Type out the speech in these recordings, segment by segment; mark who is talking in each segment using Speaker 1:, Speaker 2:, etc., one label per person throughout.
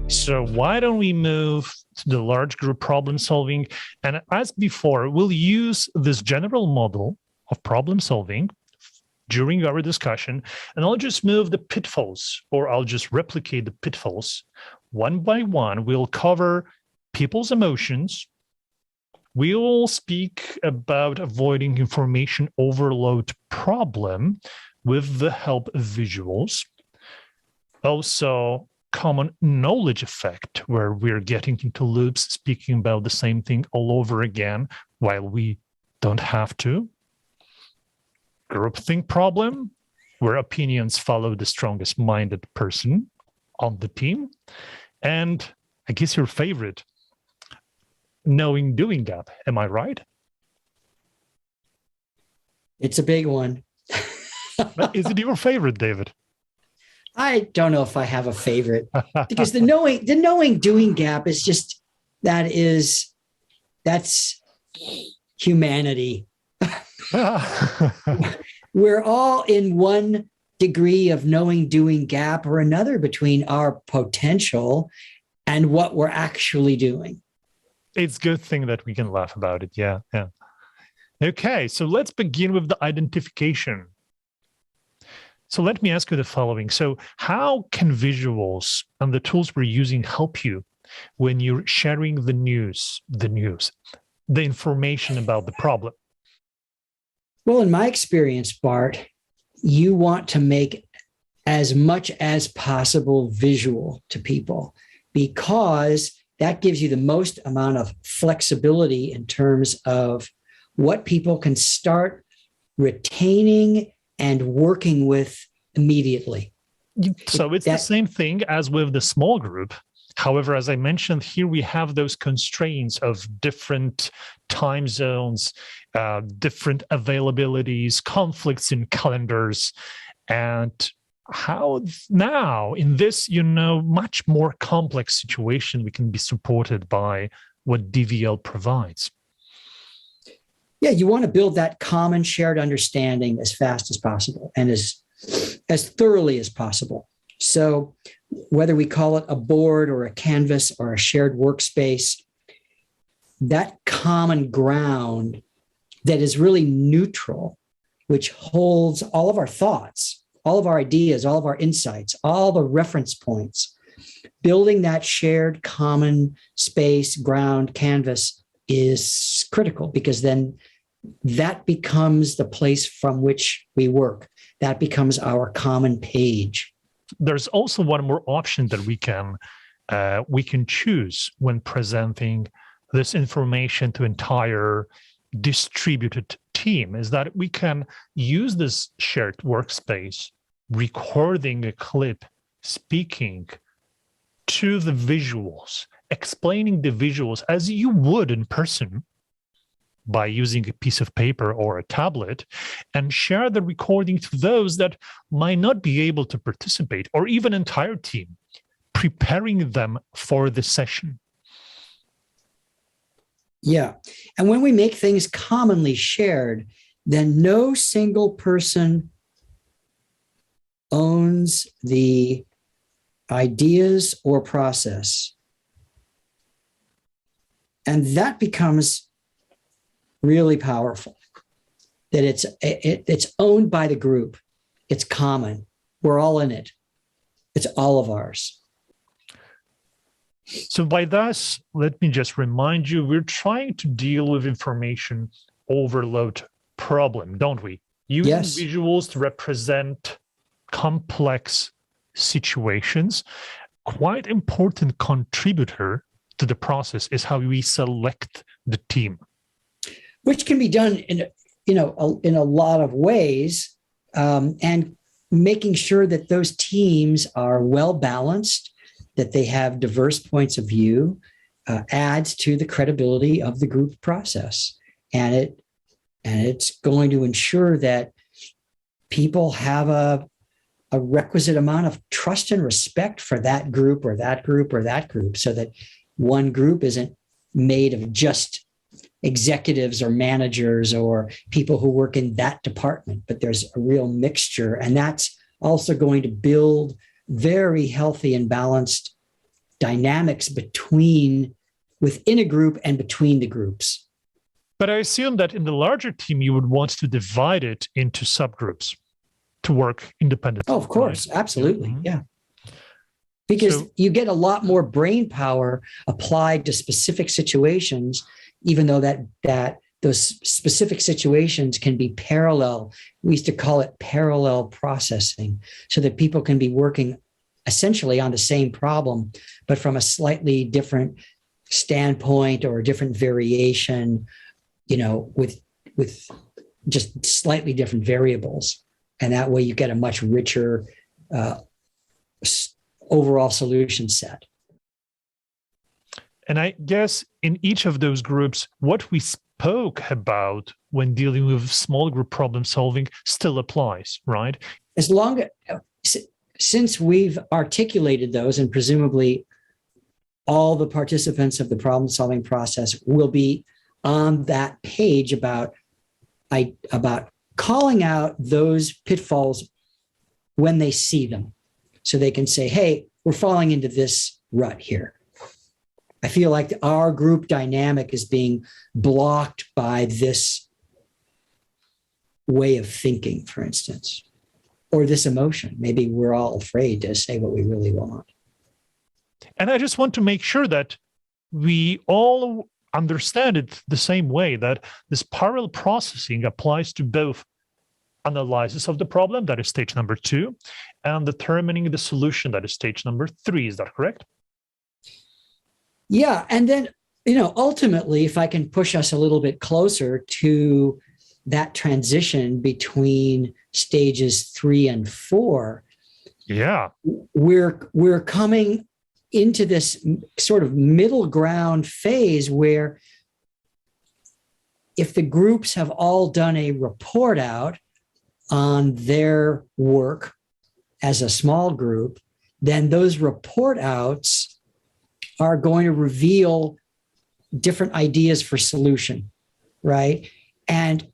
Speaker 1: So why don't we move to the large group problem solving? And as before, we'll use this general model of problem solving during our discussion, and I'll just move the pitfalls, or I'll just replicate the pitfalls one by one. We'll cover people's emotions. We'll speak about avoiding information overload problem with the help of visuals. Also, common knowledge effect, where we're getting into loops, speaking about the same thing all over again while we don't have to. Groupthink problem, where opinions follow the strongest minded person on the team. And I guess your favorite, knowing doing gap. Am I right?
Speaker 2: It's a big one.
Speaker 1: Is it your favorite, David?
Speaker 2: I don't know if I have a favorite, because the knowing doing gap is just, that's humanity. We're all in one degree of knowing doing gap or another between our potential and what we're actually doing.
Speaker 1: It's a good thing that we can laugh about it. Yeah. Okay, so let's begin with the identification. So let me ask you the following. So how can visuals and the tools we're using help you when you're sharing the information about the problem?
Speaker 2: Well, in my experience, Bart, you want to make as much as possible visual to people, because that gives you the most amount of flexibility in terms of what people can start retaining and working with immediately.
Speaker 1: So it's the same thing as with the small group. However, as I mentioned, here we have those constraints of different time zones, different availabilities, conflicts in calendars, and how now in this, much more complex situation, we can be supported by what DVL provides.
Speaker 2: Yeah, you want to build that common shared understanding as fast as possible and as thoroughly as possible. So whether we call it a board or a canvas or a shared workspace, that common ground that is really neutral, which holds all of our thoughts, all of our ideas, all of our insights, all the reference points, building that shared common space, ground, canvas is critical, because then that becomes the place from which we work. That becomes our common page.
Speaker 1: There's also one more option that we can choose when presenting this information to entire distributed team, is that we can use this shared workspace, recording a clip, speaking to the visuals, explaining the visuals as you would in person by using a piece of paper or a tablet, and share the recording to those that might not be able to participate, or even entire team, preparing them for the session.
Speaker 2: Yeah. And when we make things commonly shared, then no single person owns the ideas or process. And that becomes really powerful, that it's owned by the group. It's common. We're all in it. It's all of ours.
Speaker 1: So by this, let me just remind you, we're trying to deal with information overload problem, don't we? Using visuals to represent complex situations. Quite important contributor to the process is how we select the team,
Speaker 2: which can be done in a lot of ways, and making sure that those teams are well balanced, that they have diverse points of view, adds to the credibility of the group process, and it's going to ensure that people have a requisite amount of trust and respect for that group or that group or that group, so that one group isn't made of just executives or managers or people who work in that department, but there's a real mixture. And that's also going to build very healthy and balanced dynamics within a group and between the groups.
Speaker 1: But I assume that in the larger team, you would want to divide it into subgroups to work independently.
Speaker 2: Oh, of course.
Speaker 1: Right?
Speaker 2: Absolutely. Yeah. Because you get a lot more brain power applied to specific situations, even though that those specific situations can be parallel. We used to call it parallel processing, so that people can be working essentially on the same problem, but from a slightly different standpoint or a different variation, with just slightly different variables. And that way you get a much richer overall solution set.
Speaker 1: And I guess in each of those groups, what we spoke about when dealing with small group problem solving still applies, right?
Speaker 2: Since we've articulated those, and presumably all the participants of the problem solving process will be on that page about calling out those pitfalls when they see them. So they can say, hey, we're falling into this rut here. I feel like our group dynamic is being blocked by this way of thinking, for instance, or this emotion. Maybe we're all afraid to say what we really want.
Speaker 1: And I just want to make sure that we all understand it the same way, that this parallel processing applies to both analysis of the problem, that is stage number 2, and determining the solution, that is stage number 3. Is that correct?
Speaker 2: Yeah. And then, ultimately, if I can push us a little bit closer to that transition between stages 3 and 4,
Speaker 1: yeah,
Speaker 2: we're coming into this sort of middle ground phase where if the groups have all done a report out on their work as a small group, then those report outs are going to reveal different ideas for solution, right? And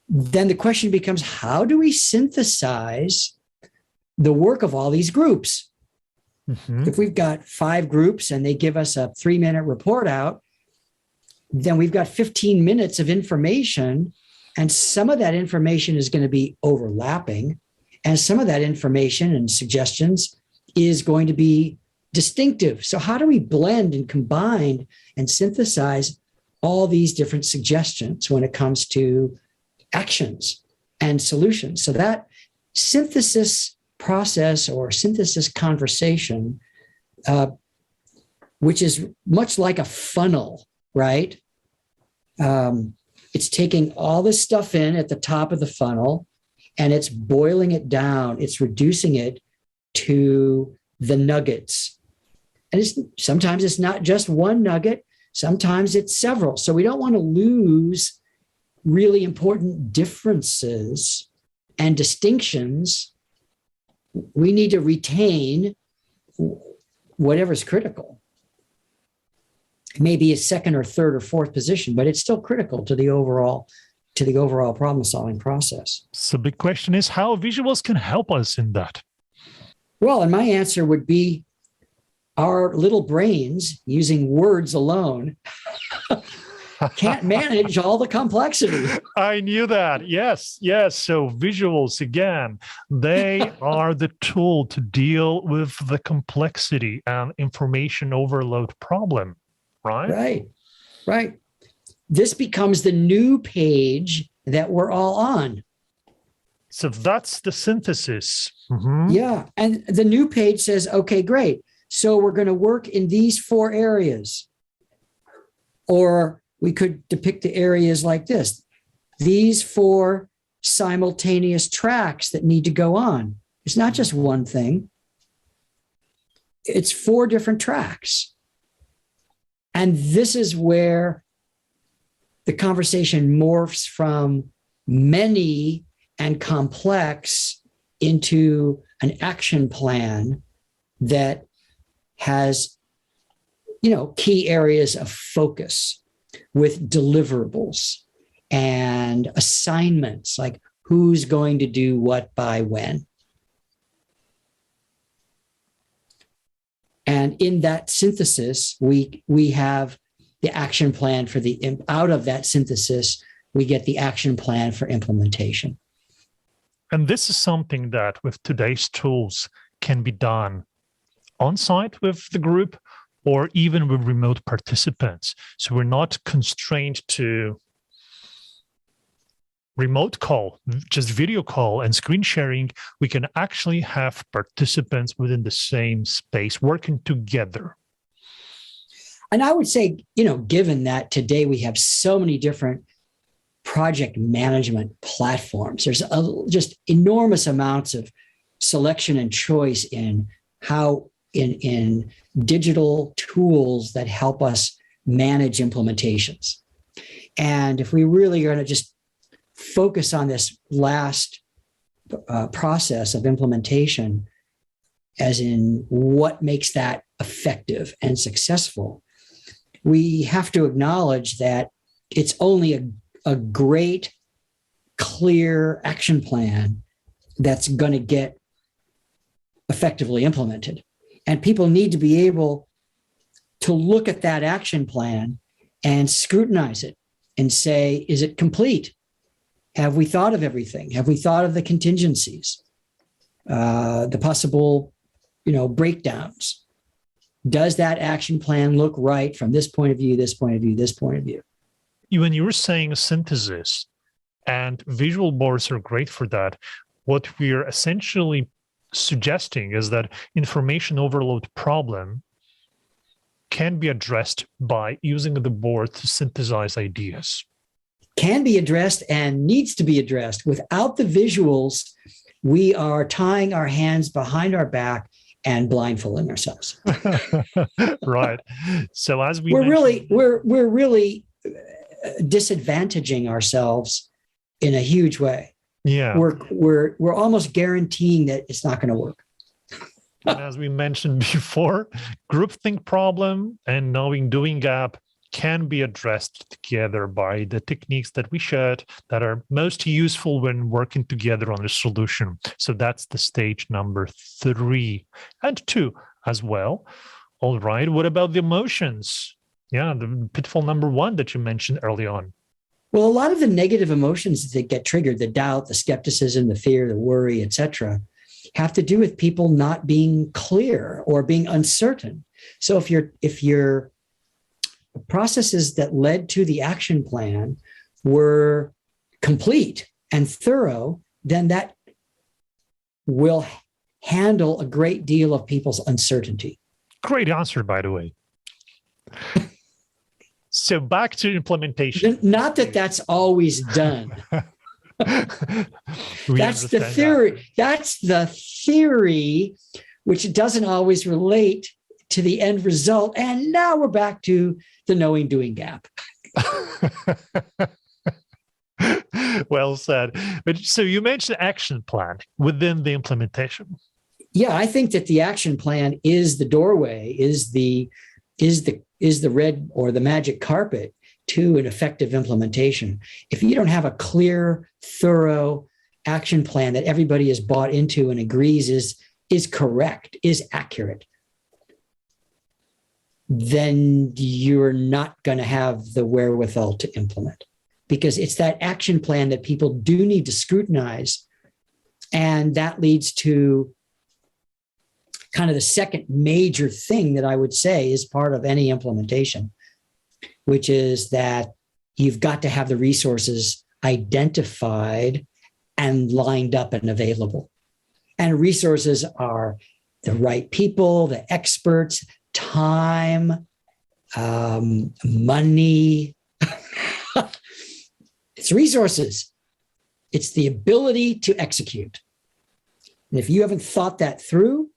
Speaker 2: then the question becomes, how do we synthesize the work of all these groups? Mm-hmm. If we've got 5 groups and they give us a 3-minute report out, then we've got 15 minutes of information, and some of that information is going to be overlapping, and some of that information and suggestions is going to be distinctive. So how do we blend and combine and synthesize all these different suggestions when it comes to actions and solutions? So that synthesis process or synthesis conversation, which is much like a funnel, right? It's taking all this stuff in at the top of the funnel and it's boiling it down. It's reducing it to the nuggets. And sometimes it's not just one nugget. Sometimes it's several. So we don't want to lose really important differences and distinctions. We need to retain whatever's critical. It may be a second or third or fourth position, but it's still critical to the overall problem-solving process.
Speaker 1: So the big question is how visuals can help us in that.
Speaker 2: Well, and my answer would be our little brains, using words alone, can't manage all the complexity.
Speaker 1: I knew that. Yes. So visuals, again, they are the tool to deal with the complexity and information overload problem, right?
Speaker 2: Right. This becomes the new page that we're all on.
Speaker 1: So that's the synthesis.
Speaker 2: Mm-hmm. Yeah. And the new page says, okay, great. So we're going to work in these 4 areas. Or we could depict the areas like this. These 4 simultaneous tracks that need to go on. It's not just one thing. It's 4 different tracks. And this is where the conversation morphs from many and complex into an action plan that has, key areas of focus with deliverables and assignments, like who's going to do what by when. And in that synthesis, we have the action plan for out of that synthesis, we get the action plan for implementation.
Speaker 1: And this is something that with today's tools can be done on site with the group or even with remote participants. So we're not constrained to remote call, just video call and screen sharing. We can actually have participants within the same space working together.
Speaker 2: And I would say, given that today we have so many different project management platforms, there's just enormous amounts of selection and choice in how in digital tools that help us manage implementations. And if we really are going to just focus on this last process of implementation, as in what makes that effective and successful, we have to acknowledge that it's only a great, clear action plan that's going to get effectively implemented. And people need to be able to look at that action plan and scrutinize it and say, is it complete? Have we thought of everything? Have we thought of the contingencies, the possible, breakdowns? Does that action plan look right from this point of view, this point of view, this point of view?
Speaker 1: When you were saying synthesis, and visual boards are great for that, what we're essentially suggesting is that information overload problem can be addressed by using the board to synthesize ideas.
Speaker 2: Can be addressed and needs to be addressed. Without the visuals, we are tying our hands behind our back and blindfolding ourselves.
Speaker 1: Right. So as
Speaker 2: we're really disadvantaging ourselves in a huge way.
Speaker 1: Yeah.
Speaker 2: We're almost guaranteeing that it's not going to work.
Speaker 1: And as we mentioned before, groupthink problem and knowing doing gap can be addressed together by the techniques that we shared that are most useful when working together on a solution. So that's the stage number 3 and 2 as well. All right. What about the emotions? Yeah, the pitfall number 1 that you mentioned early on.
Speaker 2: Well, a lot of the negative emotions that get triggered, the doubt, the skepticism, the fear, the worry, etc., have to do with people not being clear or being uncertain. So if your processes that led to the action plan were complete and thorough, then that will handle a great deal of people's uncertainty.
Speaker 1: Great answer, by the way. So back to implementation.
Speaker 2: Not that that's always done. That's the theory. That's the theory, which doesn't always relate to the end result. And now we're back to the knowing doing gap.
Speaker 1: Well said. But so you mentioned action plan within the implementation.
Speaker 2: Yeah, I think that the action plan is the doorway, is the red or the magic carpet to an effective implementation. If you don't have a clear, thorough action plan that everybody is bought into and agrees is correct, is accurate, then you're not going to have the wherewithal to implement, because it's that action plan that people do need to scrutinize. And that leads to kind of the second major thing that I would say is part of any implementation, which is that you've got to have the resources identified and lined up and available. And resources are the right people, the experts, time, money. It's resources. It's the ability to execute. And if you haven't thought that through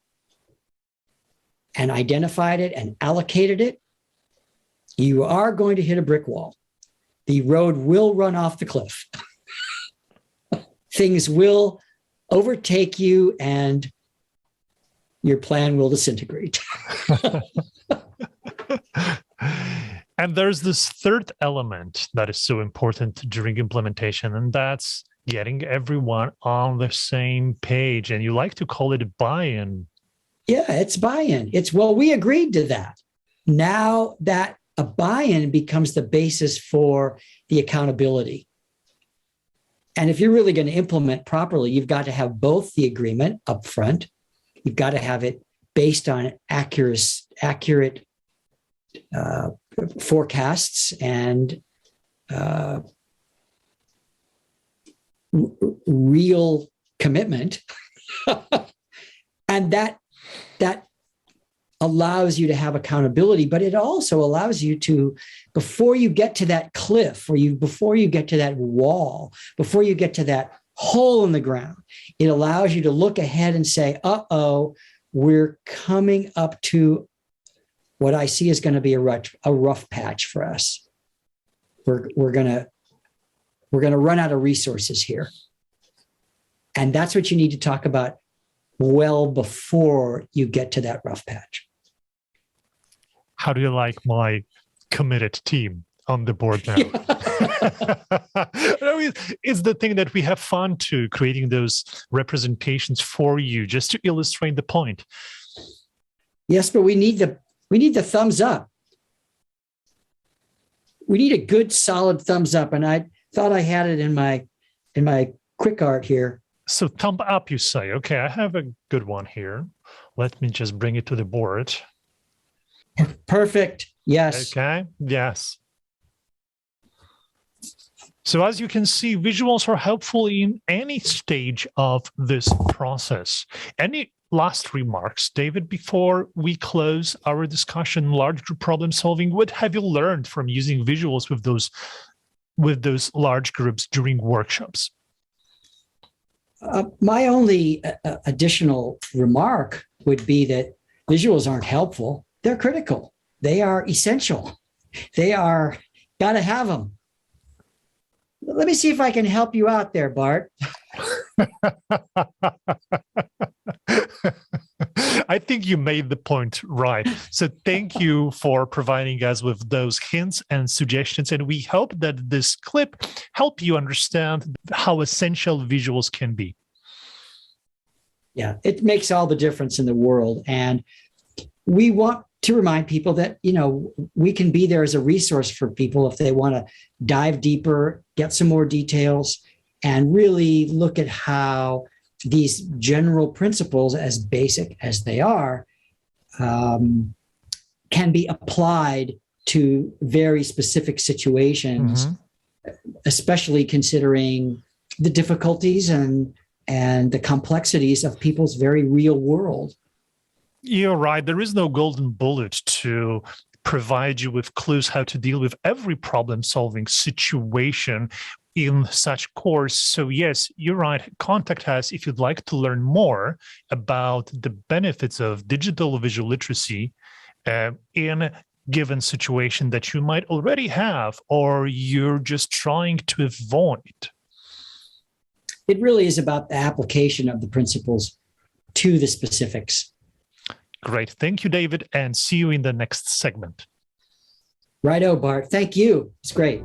Speaker 2: and identified it and allocated it, you are going to hit a brick wall. The road will run off the cliff. Things will overtake you and your plan will disintegrate.
Speaker 1: And there's this third element that is so important during implementation, and that's getting everyone on the same page. And you like to call it buy-in.
Speaker 2: Yeah, it's buy-in. It's, well, we agreed to that. Now that a buy-in becomes the basis for the accountability. And if you're really going to implement properly, you've got to have both the agreement up front. You've got to have it based on accurate forecasts and real commitment. And that allows you to have accountability, but it also allows you to, before you get to that cliff, before you get to that wall, before you get to that hole in the ground, it allows you to look ahead and say, uh-oh, we're coming up to what I see is going to be a rough patch for us. We're going to run out of resources here. And that's what you need to talk about well before you get to that rough patch.
Speaker 1: How do you like my committed team on the board now? It's the thing that we have fun to creating those representations for you, just to illustrate the point.
Speaker 2: Yes, but we need the thumbs up. We need a good, solid thumbs up. And I thought I had it in my quick art here.
Speaker 1: So thumb up, you say. Okay, I have a good one here. Let me just bring it to the board.
Speaker 2: Perfect. Yes.
Speaker 1: Okay. Yes. So as you can see, visuals are helpful in any stage of this process. Any last remarks, David, before we close our discussion, large group problem solving? What have you learned from using visuals with those large groups during workshops?
Speaker 2: My only additional remark would be that visuals aren't helpful. They're critical. They are essential. They are, got to have them. Let me see if I can help you out there, Bart.
Speaker 1: I think you made the point right. So thank you for providing us with those hints and suggestions. And we hope that this clip helped you understand how essential visuals can be.
Speaker 2: Yeah, it makes all the difference in the world. And we want to remind people that, we can be there as a resource for people if they want to dive deeper, get some more details, and really look at how these general principles, as basic as they are, can be applied to very specific situations, especially considering the difficulties and the complexities of people's very real world.
Speaker 1: You're right. There is no golden bullet to provide you with clues how to deal with every problem-solving situation in such course. So yes, you're right. Contact us if you'd like to learn more about the benefits of digital visual literacy in a given situation that you might already have, or you're just trying to avoid.
Speaker 2: It really is about the application of the principles to the specifics.
Speaker 1: Great. Thank you, David, and see you in the next segment.
Speaker 2: Righto, Bart. Thank you. It's great.